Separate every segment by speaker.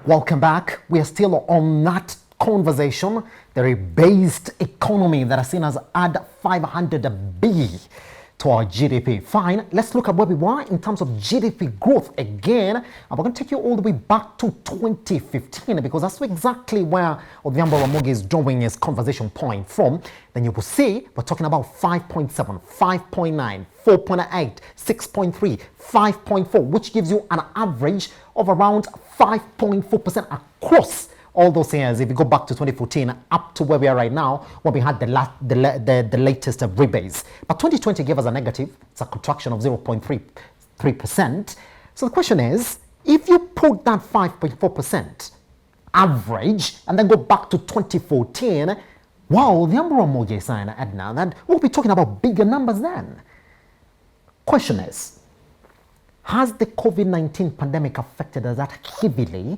Speaker 1: Welcome back. We are still on that conversation, the rebased economy that has seen us add 500B to our GDP. Fine, let's look at where we were in terms of GDP growth again. And we're going to take you all the way back to 2015 because that's exactly where ODHIAMBO RAMOGI is drawing his conversation point from. Then you will see we're talking about 5.7, 5.9, 4.8, 6.3, 5.4, which gives you an average of around 5.4% across all those years. If you go back to 2014 up to where we are right now, when we had the latest rebase. But 2020 gave us a negative. It's a contraction of 0.3%. So the question is, if you put that 5.4% average and then go back to 2014, wow, the RAMOGI is saying, Edna, that we'll be talking about bigger numbers then. Question is, has the COVID-19 pandemic affected us that heavily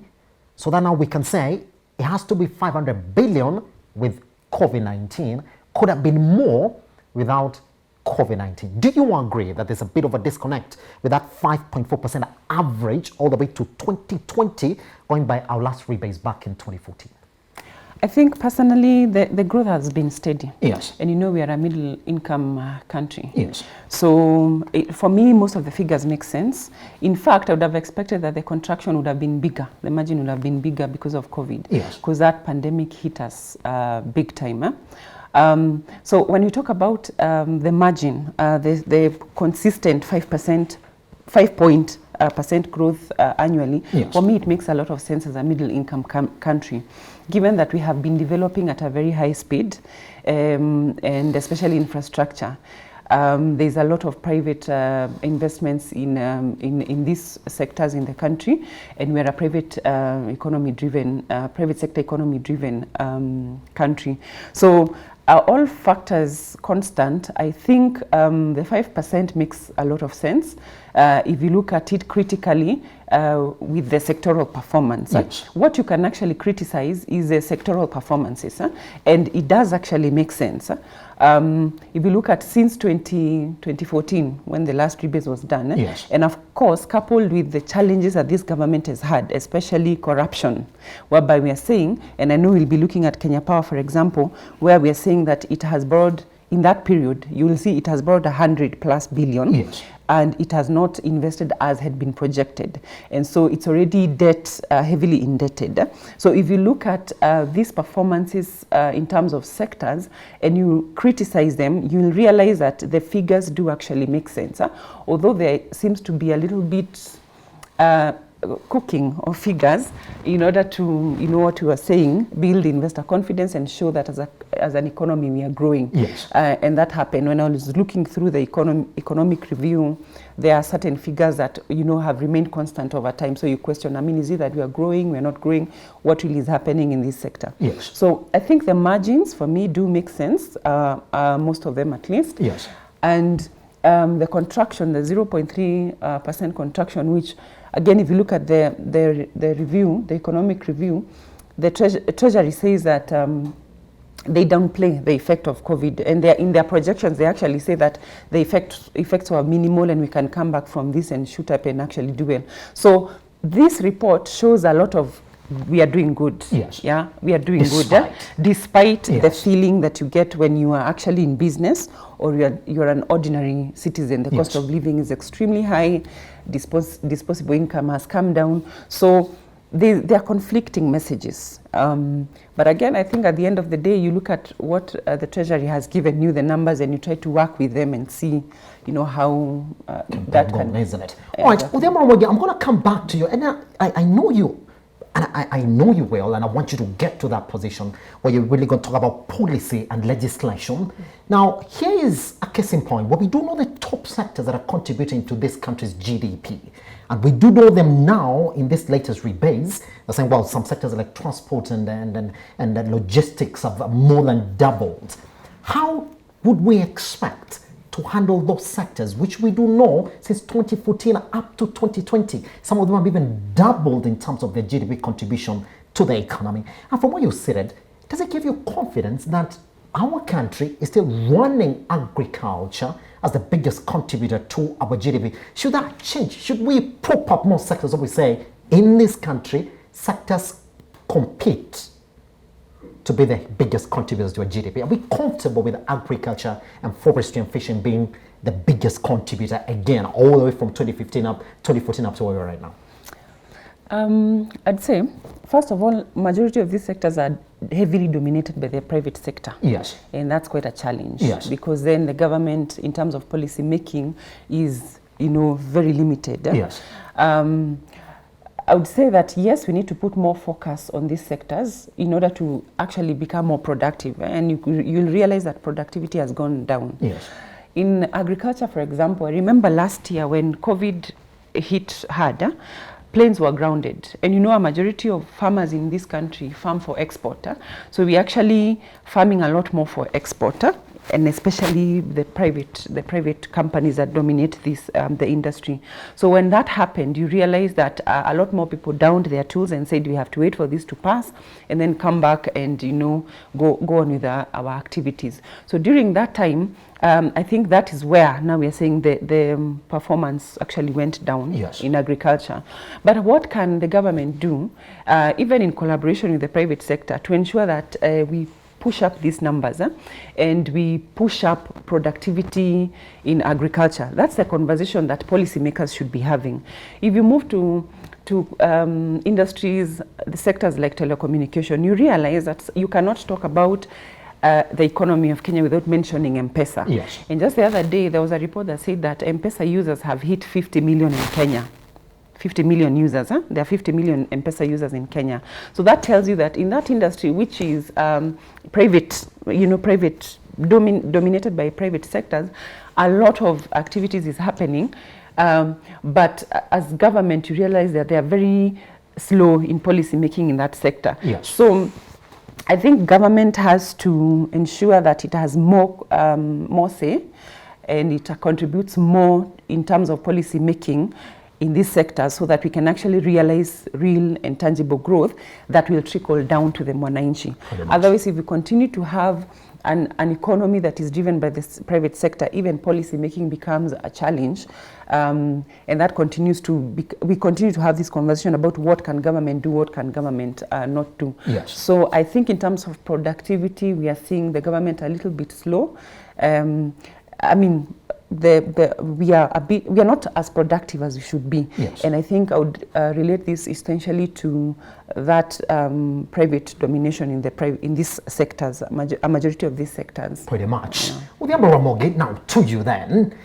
Speaker 1: so that now we can say it has to be 500 billion with COVID-19, could have been more without COVID-19? Do you agree that there's a bit of a disconnect with that 5.4% average all the way to 2020, going by our last rebase back in 2014?
Speaker 2: I think personally the growth has been steady.
Speaker 1: Yes.
Speaker 2: And you know we are a middle income country.
Speaker 1: Yes.
Speaker 2: So for me, most of the figures make sense. In fact, I would have expected that the contraction would have been bigger. The margin would have been bigger because of COVID.
Speaker 1: Yes.
Speaker 2: Because that pandemic hit us big time. So when you talk about the margin, the consistent 5% growth annually,
Speaker 1: yes,
Speaker 2: for me it makes a lot of sense as a middle income country, given that we have been developing at a very high speed and especially infrastructure. There's a lot of private investments in these sectors in the country, and we're a private sector economy driven country. So all factors constant, I think the 5% makes a lot of sense if you look at it critically with the sectoral performance.
Speaker 1: Yes.
Speaker 2: What you can actually criticize is the sectoral performances, and it does actually make sense. If you look at since 2014, when the last rebase was done,
Speaker 1: yes,
Speaker 2: and of course coupled with the challenges that this government has had, especially corruption, whereby we are saying, and I know we'll be looking at Kenya Power, for example, where we are saying that it has borrowed, in that period, you will see it has borrowed 100+ billion.
Speaker 1: yes,
Speaker 2: and it has not invested as had been projected. And so it's already heavily indebted. So if you look at these performances in terms of sectors and you criticize them, you'll realize that the figures do actually make sense. Although there seems to be a little bit cooking of figures in order to, you know what you are saying, build investor confidence and show that as an economy we are growing.
Speaker 1: Yes.
Speaker 2: And that happened when I was looking through the economic review. There are certain figures that, you know, have remained constant over time. So you question, I mean, is it that we are growing, we are not growing? What really is happening in this sector?
Speaker 1: Yes.
Speaker 2: So I think the margins for me do make sense, most of them at least.
Speaker 1: Yes.
Speaker 2: And the contraction, the 0.3% contraction, which again, if you look at the review, the economic review, the Treasury says that they downplay the effect of COVID, and in their projections, they actually say that the effects were minimal, and we can come back from this and shoot up and actually do well. So this report shows a lot of we are doing good.
Speaker 1: Yes.
Speaker 2: Yeah, we are doing good. Despite yes, the feeling that you get when you are actually in business or you're an ordinary citizen. The yes, cost of living is extremely high. Disposable income has come down. So they are conflicting messages. But again, I think at the end of the day, you look at what the Treasury has given you, the numbers, and you try to work with them and see, you know, how that can...
Speaker 1: Isn't it? All right, ODHIAMBO, I'm going to come back to you. And I know you. And I know you well, and I want you to get to that position where you're really going to talk about policy and legislation. Now, here is a case in point where we do know the top sectors that are contributing to this country's GDP. And we do know them now in this latest rebase. They're saying, well, some sectors like transport and logistics have more than doubled. How would we expect to handle those sectors, which we do know since 2014 up to 2020. Some of them have even doubled in terms of their GDP contribution to the economy. And from where you sit, does it give you confidence that our country is still running agriculture as the biggest contributor to our GDP? Should that change? Should we prop up more sectors, as we say, in this country sectors compete to be the biggest contributors to a GDP? Are we comfortable with agriculture and forestry and fishing being the biggest contributor again, all the way from 2014 up to where we are right now?
Speaker 2: I'd say, first of all, majority of these sectors are heavily dominated by the private sector.
Speaker 1: Yes.
Speaker 2: And that's quite a challenge.
Speaker 1: Yes.
Speaker 2: Because then the government, in terms of policy making, is, very limited.
Speaker 1: Yes.
Speaker 2: I would say that, yes, we need to put more focus on these sectors in order to actually become more productive. And you'll realize that productivity has gone down.
Speaker 1: Yes.
Speaker 2: In agriculture, for example, I remember last year when COVID hit hard, planes were grounded. And a majority of farmers in this country farm for export. So we're actually farming a lot more for export, and especially the private companies that dominate this the industry. So when that happened, you realize that a lot more people downed their tools and said we have to wait for this to pass and then come back and go on with our activities. So during that time, I think that is where now we are saying the performance actually went down.
Speaker 1: Yes.
Speaker 2: In agriculture. But what can the government do, even in collaboration with the private sector, to ensure that we push up these numbers and we push up productivity in agriculture? That's the conversation that policymakers should be having. If you move to industries, the sectors like telecommunication, you realize that you cannot talk about the economy of Kenya without mentioning M-Pesa.
Speaker 1: Yes.
Speaker 2: And just the other day, there was a report that said that M-Pesa users have hit 50 million in Kenya. 50 million users, There are 50 million M-Pesa users in Kenya. So that tells you that in that industry, which is private, dominated by private sectors, a lot of activities is happening. But as government, you realize that they are very slow in policy making in that sector.
Speaker 1: Yes.
Speaker 2: So I think government has to ensure that it has more say, and it contributes more in terms of policy making in this sector, so that we can actually realize real and tangible growth that will trickle down to the mwananchi. Otherwise, if we continue to have an economy that is driven by the private sector, even policy making becomes a challenge. And that continues we continue to have this conversation about what can government do, what can government not do.
Speaker 1: Yes.
Speaker 2: So I think in terms of productivity, we are seeing the government a little bit slow. We are not as productive as we should be.
Speaker 1: Yes.
Speaker 2: And I think I would relate this essentially to that private domination in these sectors, a majority of these sectors.
Speaker 1: Pretty much. Yeah. ODHIAMBO Ramogi, now to you then.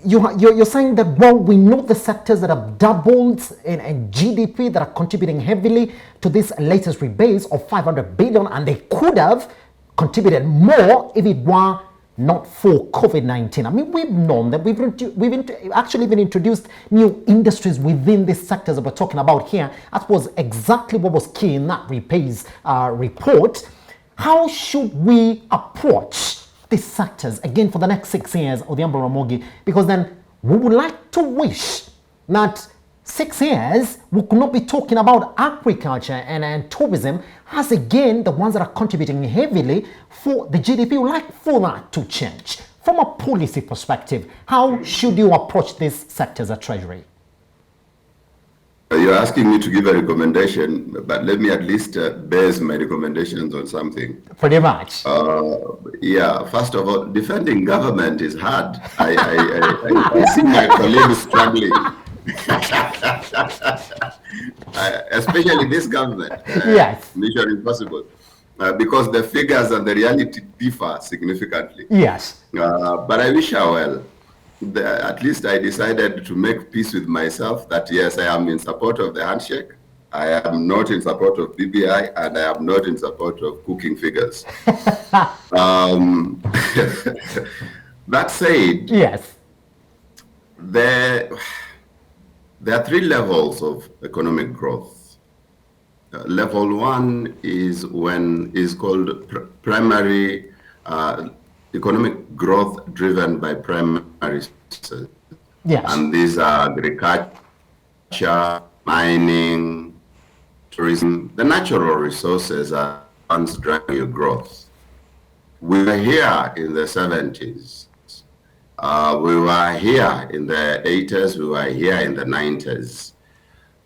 Speaker 1: You're saying that, well, we know the sectors that have doubled in GDP that are contributing heavily to this latest rebase of 500 billion, and they could have contributed more if it were not for COVID-19. I mean, we've known that we've actually even introduced new industries within these sectors that we're talking about here. That was exactly what was key in that rebase report. How should we approach these sectors again for the next 6 years, ODHIAMBO Ramogi? Because then we would like to wish that 6 years we could not be talking about agriculture and tourism as again the ones that are contributing heavily for the GDP. We would like for that to change. From a policy perspective, how should you approach these sectors at Treasury?
Speaker 3: You're asking me to give a recommendation, but let me at least base my recommendations on something.
Speaker 1: Pretty much.
Speaker 3: Yeah, first of all, defending government is hard. I see my colleagues struggling. Especially this government.
Speaker 1: Yes.
Speaker 3: Mission Impossible. Because the figures and the reality differ significantly.
Speaker 1: Yes.
Speaker 3: But I wish her well. At least I decided to make peace with myself that yes, I am in support of the handshake. I am not in support of BBI, and I am not in support of cooking figures. That said,
Speaker 1: yes,
Speaker 3: there are 3 levels of economic growth. Level 1 is called primary economic growth driven by primary sources.
Speaker 1: yes,
Speaker 3: And these are agriculture, mining, tourism. The natural resources are ones driving your growth. We were here in the 70s. We were here in the 80s. We were here in the 90s.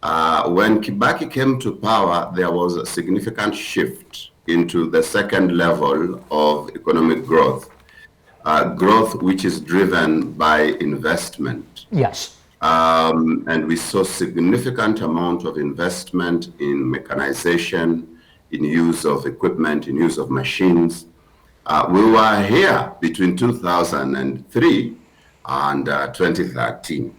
Speaker 3: When Kibaki came to power, there was a significant shift into the second level of economic growth, growth which is driven by investment.
Speaker 1: Yes.
Speaker 3: And we saw significant amount of investment in mechanization, in use of equipment, in use of machines. We were here between 2003 and 2013.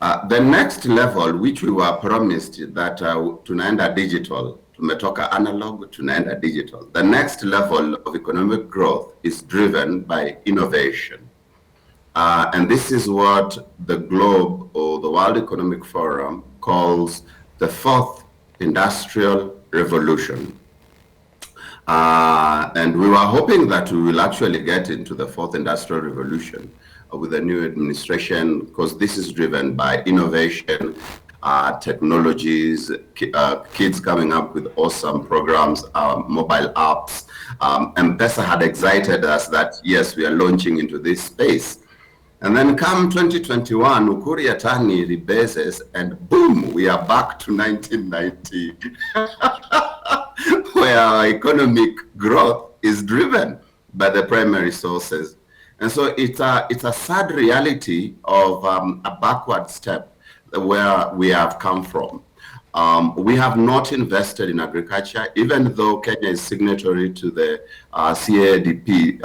Speaker 3: The next level, which we were promised that tunaenda digital, tumetoka analog, tunaenda digital. The next level of economic growth is driven by innovation. And this is what the Globe or the World Economic Forum calls the fourth industrial revolution. And we were hoping that we will actually get into the fourth industrial revolution with the new administration, because this is driven by innovation, technologies, kids coming up with awesome programs, mobile apps. M-Pesa had excited us that, yes, we are launching into this space. And then come 2021, Ukur Yatani rebases, and boom, we are back to 1990, where our economic growth is driven by the primary sources. And so it's a sad reality of a backward step where we have come from. We have not invested in agriculture, even though Kenya is signatory to the CADP,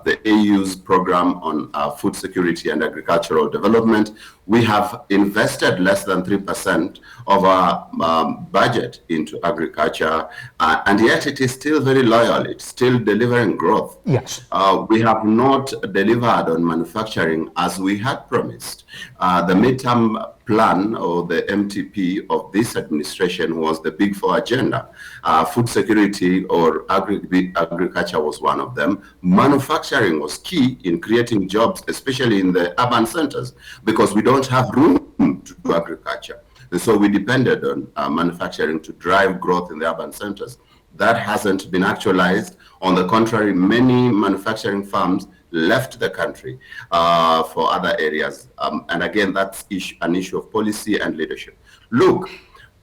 Speaker 3: the AU's program on food security and agricultural development. We have invested less than 3% of our budget into agriculture, and yet it is still very loyal. It's still delivering growth.
Speaker 1: Yes.
Speaker 3: We have not delivered on manufacturing as we had promised. The midterm plan, or the MTP of this administration, was the Big Four agenda. Food security or agriculture was one of them. Manufacturing was key in creating jobs, especially in the urban centers, because we don't have room to do agriculture. And so we depended on manufacturing to drive growth in the urban centers. That hasn't been actualized. On the contrary, many manufacturing firms left the country for other areas. And again, that's an issue of policy and leadership. Look,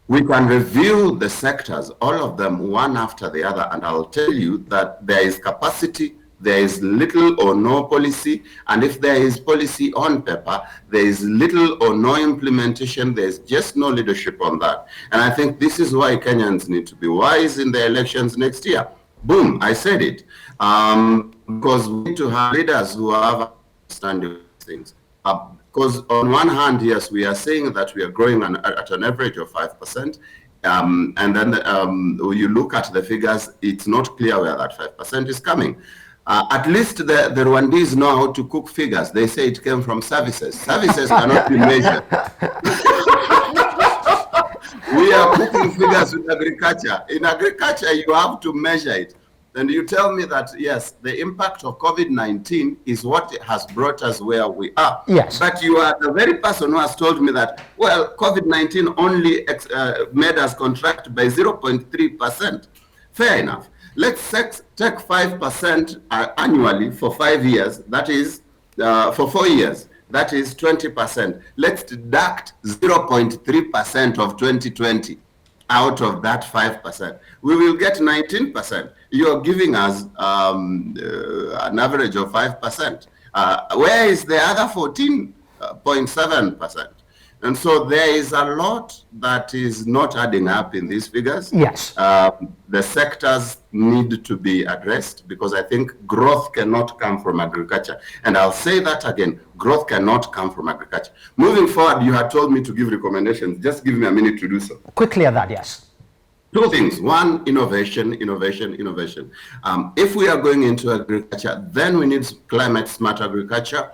Speaker 3: we can review the sectors, all of them one after the other, and I'll tell you that there is capacity, there is little or no policy, and if there is policy on paper, there is little or no implementation, there's just no leadership on that. And I think this is why Kenyans need to be wise in the elections next year. Boom, I said it. Because we need to have leaders who have understanding of things. Because on one hand, yes, we are saying that we are growing at an average of 5%. And then when you look at the figures, it's not clear where that 5% is coming. At least the Rwandese know how to cook figures. They say it came from services. Services cannot be measured. We are cooking figures with agriculture. In agriculture, you have to measure it. And you tell me that, yes, the impact of COVID-19 is what has brought us where we are.
Speaker 1: Yes.
Speaker 3: But you are the very person who has told me that, well, COVID-19 only made us contract by 0.3%. Fair enough. Let's take 5% annually for 5 years. That is, for 4 years. That is 20%. Let's deduct 0.3% of 2020 out of that 5%. We will get 19%. You're giving us an average of 5%. Where is the other 14.7%? And so there is a lot that is not adding up in these figures.
Speaker 1: Yes.
Speaker 3: The sectors need to be addressed, because I think growth cannot come from agriculture. And I'll say that again, growth cannot come from agriculture. Moving forward, you had told me to give recommendations. Just give me a minute to do so.
Speaker 1: Quickly at that, yes.
Speaker 3: Two things. One, innovation. If we are going into agriculture, then we need climate smart agriculture.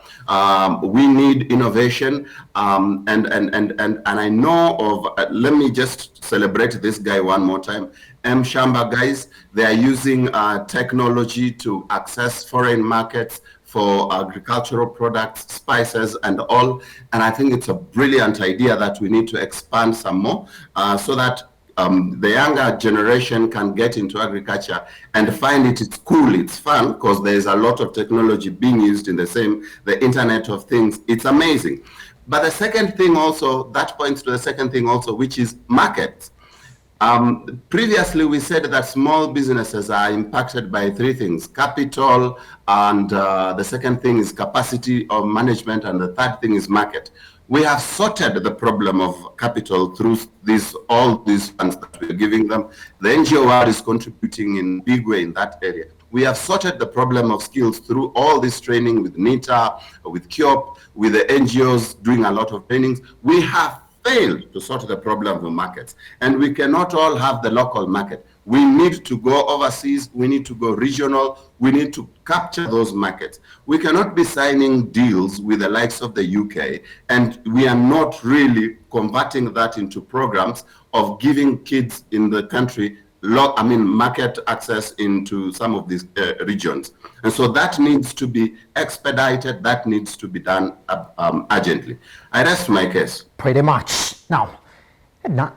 Speaker 3: We need innovation. And I know of, let me just celebrate this guy one more time. Shamba guys, they are using technology to access foreign markets for agricultural products, spices, and all. And I think it's a brilliant idea that we need to expand some more so that the younger generation can get into agriculture and find it's cool, it's fun, because there's a lot of technology being used in the Internet of Things. It's amazing. But the second thing also, that points to the second thing also, which is markets. Previously, we said that small businesses are impacted by three things: capital, and the second thing is capacity of management, and the third thing is market. We have sorted the problem of capital through all these funds that we're giving them. The NGO world is contributing in a big way in that area. We have sorted the problem of skills through all this training with NITA, with KIOP, with the NGOs doing a lot of trainings. We have failed to sort the problem of markets, and we cannot all have the local market. We need to go overseas, we need to go regional, we need to capture those markets. We cannot be signing deals with the likes of the UK, and we are not really converting that into programs of giving kids in the country market access into some of these regions. And so that needs to be expedited, that needs to be done urgently. I rest my case.
Speaker 1: Pretty much. Now,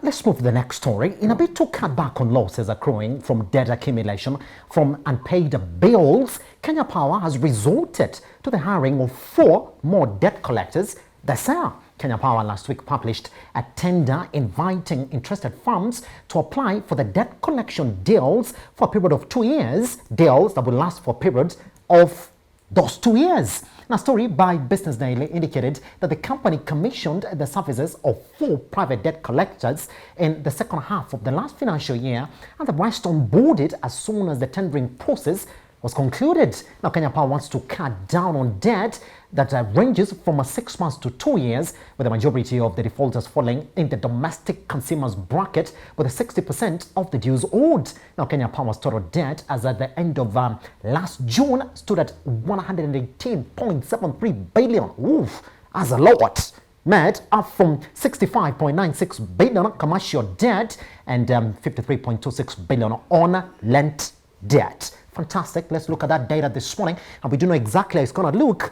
Speaker 1: let's move to the next story. In a bid to cut back on losses accruing from debt accumulation from unpaid bills, Kenya Power has resorted to the hiring of 4 more debt collectors this year. Kenya Power last week published a tender inviting interested firms to apply for the debt collection deals for a period of 2 years, deals that will last for a period of those 2 years. A story by Business Daily indicated that the company commissioned the services of 4 private debt collectors in the second half of the last financial year, and the rest onboarded as soon as the tendering process was concluded. Now, Kenya Power wants to cut down on debt that ranges from 6 months to 2 years, with the majority of the defaulters falling in the domestic consumers bracket with 60% of the dues owed. Now, Kenya Power's total debt as at the end of last June stood at 118.73 billion. Oof, that's a lot. Made up from 65.96 billion commercial debt and 53.26 billion on lent debt. Fantastic. Let's look at that data this morning, and we do know exactly how it's going to look.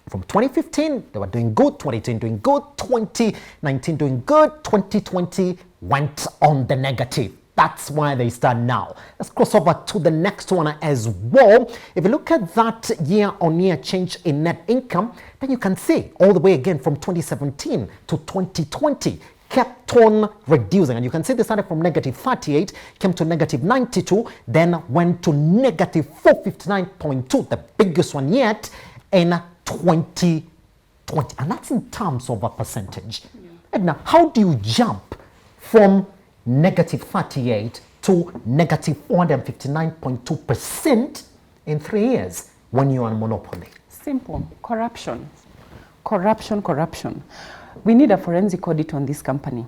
Speaker 1: From 2015, they were doing good, 2010 doing good, 2019 doing good, 2020 went on the negative. That's why they stand now. Let's cross over to the next one as well. If you look at that year-on-year change in net income, then you can see all the way again from 2017 to 2020. Kept on reducing, and you can see they started from negative 38, came to negative 92, then went to negative 459.2, the biggest one yet, in 2020, and that's in terms of a percentage. Yeah. And now, how do you jump from negative 38 to negative 459.2% in 3 years when you're on monopoly?
Speaker 2: Simple. Corruption. Corruption, corruption. We need a forensic audit on this company,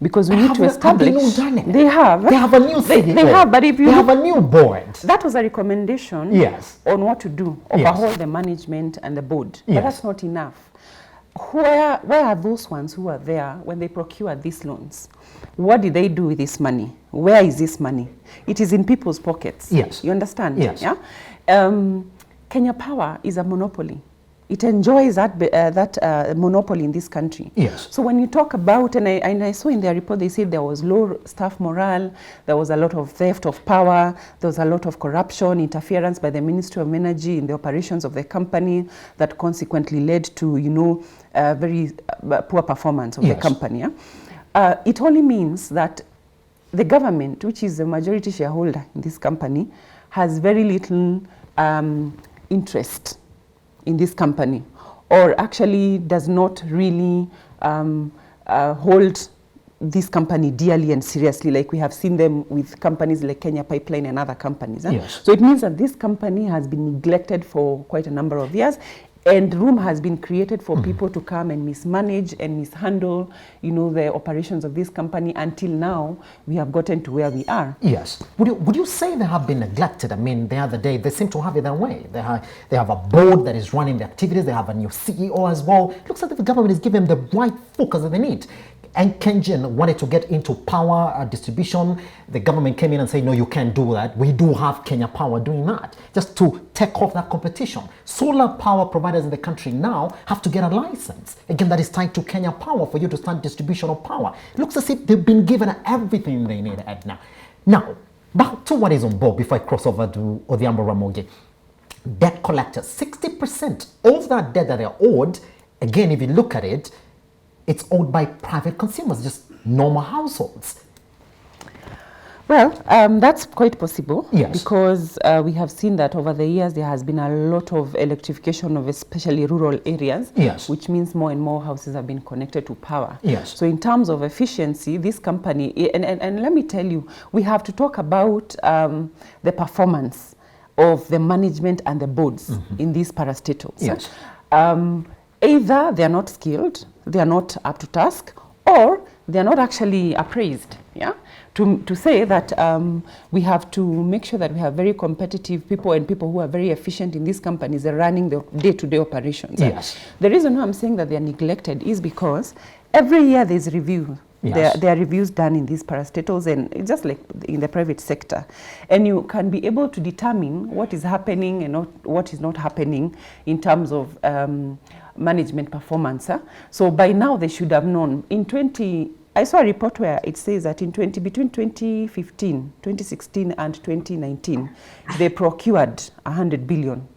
Speaker 2: because we need to establish. They have. They have
Speaker 1: a new CEO.
Speaker 2: They have, but if you
Speaker 1: have a new board.
Speaker 2: That was a recommendation.
Speaker 1: Yes.
Speaker 2: On what to do, overhaul the management and the board. Yes. But that's not enough. Where are those ones who are there when they procured these loans? What did they do with this money? Where is this money? It is in people's pockets.
Speaker 1: Yes.
Speaker 2: You understand?
Speaker 1: Yes.
Speaker 2: Yeah. Kenya Power is a monopoly. It enjoys that monopoly in this country.
Speaker 1: Yes.
Speaker 2: So when you talk about, and I saw in their report, they said there was low staff morale, there was a lot of theft of power, there was a lot of corruption, interference by the Ministry of Energy in the operations of the company that consequently led to, very poor performance of the company. Yeah? It only means that the government, which is the majority shareholder in this company, has very little interest in this company, or actually does not really hold this company dearly and seriously, like we have seen them with companies like Kenya Pipeline and other companies.
Speaker 1: Yes.
Speaker 2: So it means that this company has been neglected for quite a number of years, and room has been created for people to come and mismanage and mishandle, the operations of this company. Until now, we have gotten to where we are.
Speaker 1: Yes. Would you say they have been neglected? I mean, the other day, they seem to have it their way. They have a board that is running the activities. They have a new CEO as well. It looks like the government is giving them the right focus that they need. and Kenyan wanted to get into power distribution. The government came in and said, no, you can't do that. We do have Kenya Power doing that, just to take off that competition. Solar power providers in the country now have to get a license. Again, that is tied to Kenya Power for you to start distribution of power. It looks as if they've been given everything they need, Edna. Now, back to what is on board before I cross over to ODHIAMBO Ramogi. Debt collectors, 60% of that debt that they're owed, again, if you look at it, it's owed by private consumers, just normal households.
Speaker 2: Well, that's quite possible.
Speaker 1: Yes.
Speaker 2: Because we have seen that over the years there has been a lot of electrification of especially rural areas.
Speaker 1: Yes.
Speaker 2: Which means more and more houses have been connected to power.
Speaker 1: Yes.
Speaker 2: So in terms of efficiency, this company, and let me tell you, we have to talk about the performance of the management and the boards in these parastatals.
Speaker 1: Yes.
Speaker 2: Either they are not skilled, they are not up to task, or they are not actually appraised. Yeah, to say that we have to make sure that we have very competitive people and people who are very efficient in these companies are running the day-to-day operations.
Speaker 1: Yes.
Speaker 2: The reason why I'm saying that they are neglected is because every year there's review.
Speaker 1: Yes.
Speaker 2: There are reviews done in these parastatals and just like in the private sector. And you can be able to determine what is happening and what is not happening in terms of management performance. So by now they should have known. I saw a report where it says that between 2016 and 2019, they procured 100 billion,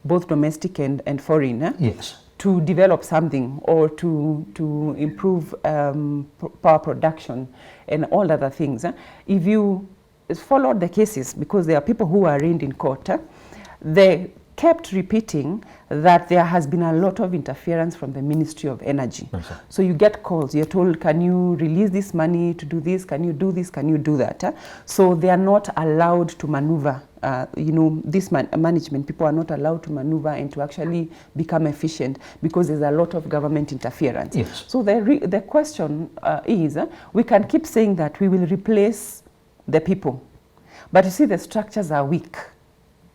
Speaker 2: both domestic and foreign.
Speaker 1: Yes.
Speaker 2: To develop something or to improve power production and all other things. If you follow the cases, because there are people who are arraigned in court, they kept repeating that there has been a lot of interference from the Ministry of Energy.
Speaker 1: Okay.
Speaker 2: So you get calls, you're told, can you release this money to do this, can you do this, can you do that? So they are not allowed to maneuver. This management people are not allowed to maneuver and to actually become efficient because there's a lot of government interference.
Speaker 1: Yes.
Speaker 2: So the question is, we can keep saying that we will replace the people, but you see the structures are weak.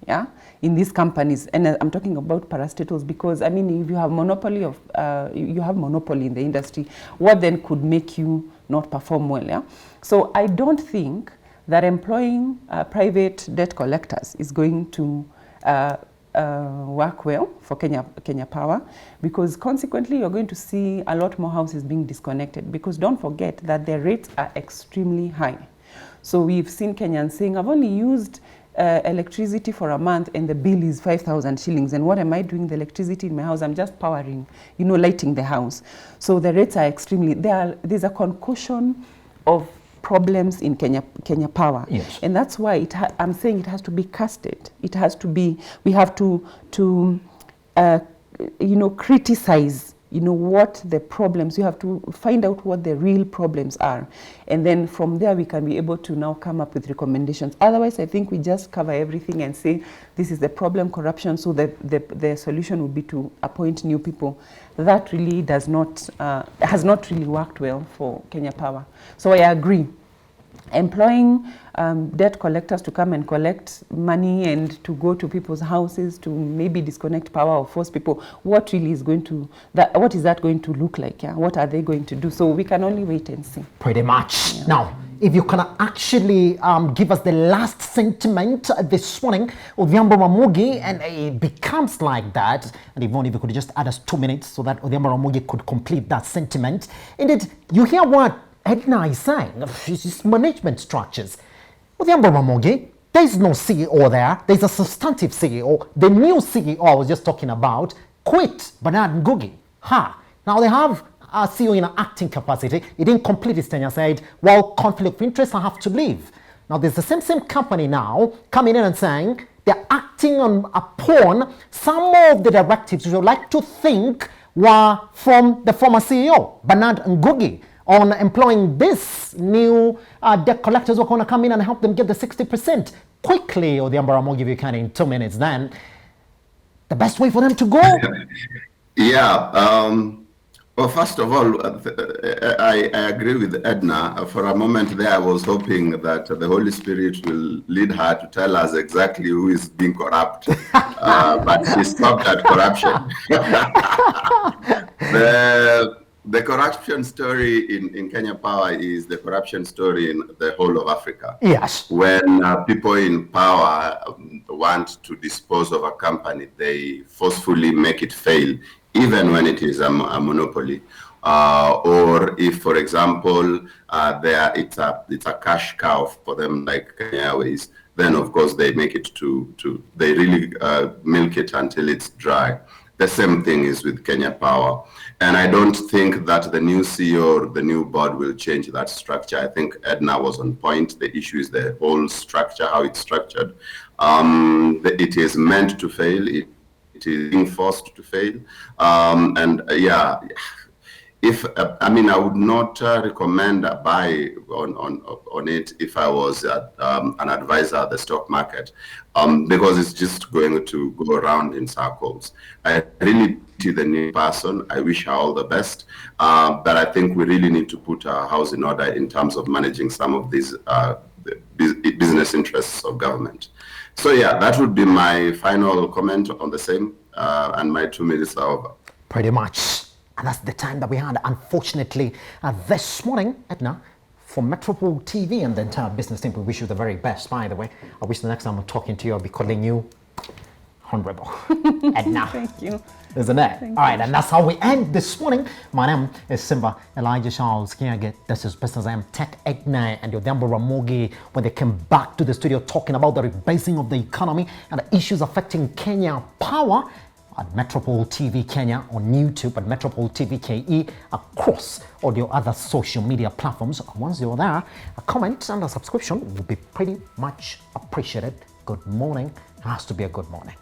Speaker 2: Yeah, in these companies, and I'm talking about parastatals because I mean, if you have monopoly in the industry, what then could make you not perform well? Yeah, so I don't think that employing private debt collectors is going to work well for Kenya Power, because consequently you're going to see a lot more houses being disconnected, because don't forget that the rates are extremely high. So we've seen Kenyans saying, I've only used electricity for a month and the bill is 5,000 shillings. And what am I doing the electricity in my house? I'm just powering, lighting the house. So the rates are extremely, there's a concoction of problems in Kenya Power.
Speaker 1: Yes.
Speaker 2: And that's why I'm saying it has to be casted. It has to be, we have to criticize what the problems, you have to find out what the real problems are. And then from there we can be able to now come up with recommendations. Otherwise, I think we just cover everything and say, this is the problem, corruption, so the solution would be to appoint new people. That really has not really worked well for Kenya Power. So I agree. Employing debt collectors to come and collect money and to go to people's houses to maybe disconnect power or force people, what is that going to look like? Yeah? What are they going to do? So we can only wait and see.
Speaker 1: Pretty much.
Speaker 2: Yeah.
Speaker 1: Now, if you can actually give us the last sentiment this morning ODHIAMBO Ramogi, and it becomes like that, and Yvonne, if you could just add us 2 minutes so that ODHIAMBO Ramogi could complete that sentiment. Indeed, you hear what Edna is saying, it's management structures. ODHIAMBO Ramogi, there's no CEO there. There's a substantive CEO. The new CEO I was just talking about quit, Bernard Ngugi. Now they have a CEO in an acting capacity. He didn't complete his tenure, said, well, conflict of interest, I have to leave. Now there's the same company now coming in and saying they're acting upon some of the directives you would like to think were from the former CEO, Bernard Ngugi, on employing this new debt collectors who are going to come in and help them get the 60%. Quickly, ODHIAMBO Ramogi, if you can, in 2 minutes, then the best way for them to go?
Speaker 3: Yeah. Well, first of all, I agree with Edna. For a moment there, I was hoping that the Holy Spirit will lead her to tell us exactly who is being corrupt. But she stopped at corruption. The the corruption story in Kenya Power is the corruption story in the whole of Africa.
Speaker 1: Yes.
Speaker 3: When people in power want to dispose of a company, they forcefully make it fail, even when it is a monopoly. Or if, for example, it's a cash cow for them, like Kenya Airways, then of course they make it they really milk it until it's dry. The same thing is with Kenya Power. And I don't think that the new CEO or the new board will change that structure. I think EDDAH was on point. The issue is the whole structure, how it's structured. It is meant to fail. It is being forced to fail. I would not recommend a buy on it if I was an advisor at the stock market, because it's just going to go around in circles. I really pity the new person. I wish her all the best, but I think we really need to put our house in order in terms of managing some of these business interests of government. So yeah, that would be my final comment on the same, and my 2 minutes are over.
Speaker 1: Pretty much. And that's the time that we had, unfortunately, this morning, EDDAH, for Metropole TV and the entire business team. We wish you the very best, by the way. I wish the next time I'm talking to you, I'll be calling you Honorable EDDAH.
Speaker 2: Thank you.
Speaker 1: Isn't it? All right, and that's how we end this morning. My name is Simba Elijah Charles Kiage. This is Business AM Tech Ignite and ODHIAMBO RAMOGI, when they came back to the studio talking about the rebasing of the economy and the issues affecting Kenya Power. At Metropole TV Kenya on YouTube, at Metropole TV KE, across all your other social media platforms. Once you're there, a comment and a subscription will be pretty much appreciated. Good morning. It has to be a good morning.